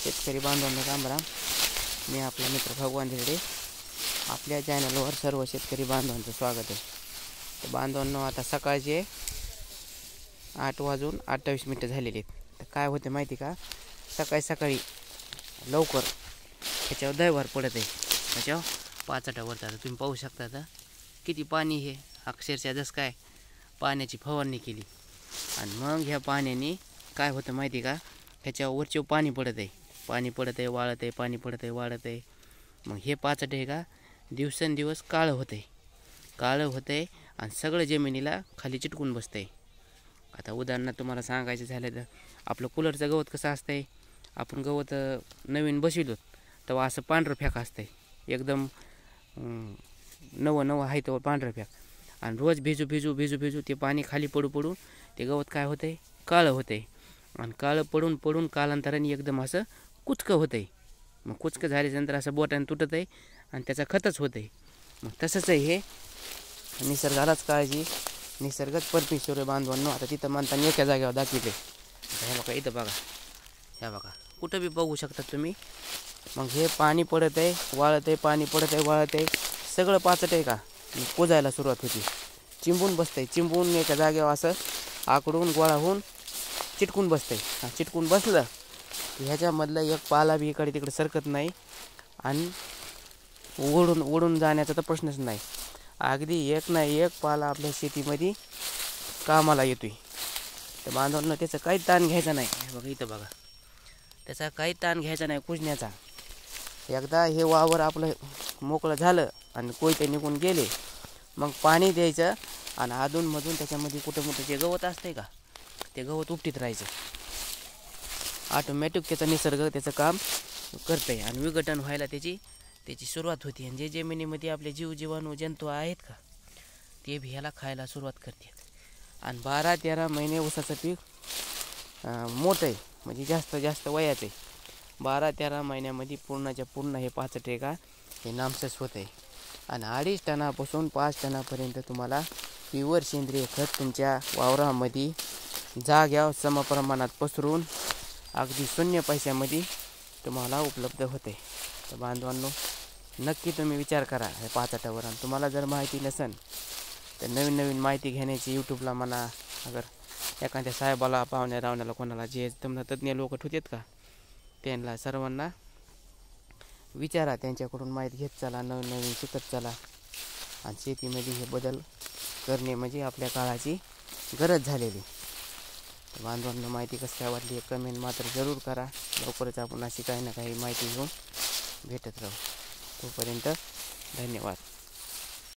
शेतकरी बांधवांना राम राम. मी आपला मित्र भगवान धिरडे. आपल्या चॅनलवर सर्व शेतकरी बांधवांचं स्वागत आहे. तर बांधवांनो, आता सकाळचे 8:28 झालेले आहेत. तर काय होते माहिती का, सकाळी सकाळी लवकर ह्याच्यावर दैवार पडत आहे. ह्याच्यावर पाचटावर आता तुम्ही पाहू शकता आता किती पाणी हे. अक्षरशः जसं काय पाण्याची फवारणी केली. आणि मग ह्या पाण्याने काय होतं माहिती का, ह्याच्यावर वरचे पाणी पडत आहे, वाळत आहे, पाणी पडत आहे, वाळत आहे. मग हे पाचट आहे का, दिवसेंदिवस काळं होतं आहे आणि सगळं जमिनीला खाली चिटकून बसतं आहे. आता उदाहरणार्थ तुम्हाला सांगायचं झालं तर, आपलं कूलरचं गवत कसं असतं आहे, आपण गवत नवीन बसविलो तेव्हा असं पांढरं फॅक असतं आहे, एकदम नवं आहे तेव्हा पांढरं फॅक. आणि रोज भिजू ते पाणी खाली पडू ते गवत काय होतं आहे, काळं होतं आहे. आणि काळं पडून कालांतराने एकदम असं कुचकं होतं आहे. मग कुचकं झाल्यानंतर असं बोटाने तुटत आहे आणि त्याचा खतच होतं आहे. मग तसंच आहे हे, निसर्गालाच काळजी, निसर्गच परमेश्वर बांधवांनो. आता तिथं म्हणताना एका जागेवर दाखवते. हे बघा, इथं बघा, ह्या बघा, कुठं बी बघू शकता तुम्ही. मग हे पाणी पडत आहे, वाळत आहे, पाणी पडत आहे, वाळत आहे, सगळं पाचट आहे का, कुजायला सुरुवात होती. चिंबून बसतंय, चिंबून एका जागेवर असं आकडून गोळा होऊन चिटकून बसतंय. चिटकून बसलं ह्याच्यामधलं एक पाला बी इकडे तिकडे सरकत नाही आणि ओढून जाण्याचा तर प्रश्नच नाही. अगदी एक ना एक पाला आपल्या शेतीमध्ये कामाला येतोय. तर बांधवांना त्याचं काही ताण घ्यायचा नाही. बघा इथं बघा, त्याचा काही ताण घ्यायचा नाही कुजण्याचा. एकदा हे वावर आपलं मोकळं झालं आणि कोयते निघून गेले, मग पाणी द्यायचं आणि अधूनमधून त्याच्यामध्ये कुठं जे गवत असतंय का, ते गवत उपटीत राहायचं. ऑटोमॅटिक त्याचा निसर्ग त्याचं काम करतं आहे आणि विघटन व्हायला त्याची सुरुवात होती. आणि जे जमिनीमध्ये आपले जीवाणू जंतू आहेत का, ते भी ह्याला खायला सुरुवात करतात. आणि 12-13 महिने ऊसाचं पीक मोठं आहे, म्हणजे जास्त वयाचं आहे. 12-13 महिन्यामध्ये पूर्णच्या पूर्ण हे पाचट आहे का, हे नामशेष होत आहे. आणि 2.5 टनापासून 5 टनापर्यंत तुम्हाला प्युअर सेंद्रिय खत तुमच्या वावरामध्ये जाग्यावर समप्रमाणात पसरून अगदी 0 पैशामध्ये तुम्हाला उपलब्ध होते. तर बांधवांनो, नक्की तुम्ही विचार करा हे पाचटावर. आणि तुम्हाला जर माहिती नसेल तर नवीन माहिती घेण्याची यूट्यूबला म्हणा, अगर एखाद्या साहेबाला, पाहुण्या कोणाला जे तुम्हाला तज्ज्ञ लोक ठेवतात का, त्यांना सर्वांना विचारा, त्यांच्याकडून माहिती घेत चला, नवीन शिकत चला. आणि शेतीमध्ये हे बदल करणे म्हणजे आपल्या काळाची गरज झालेली. बांधवांना माहिती कसं काय वाटली हे कमेंट मात्र जरूर करा. लवकरच आपण अशी काही ना काही माहिती घेऊन भेटत राहू. तोपर्यंत धन्यवाद.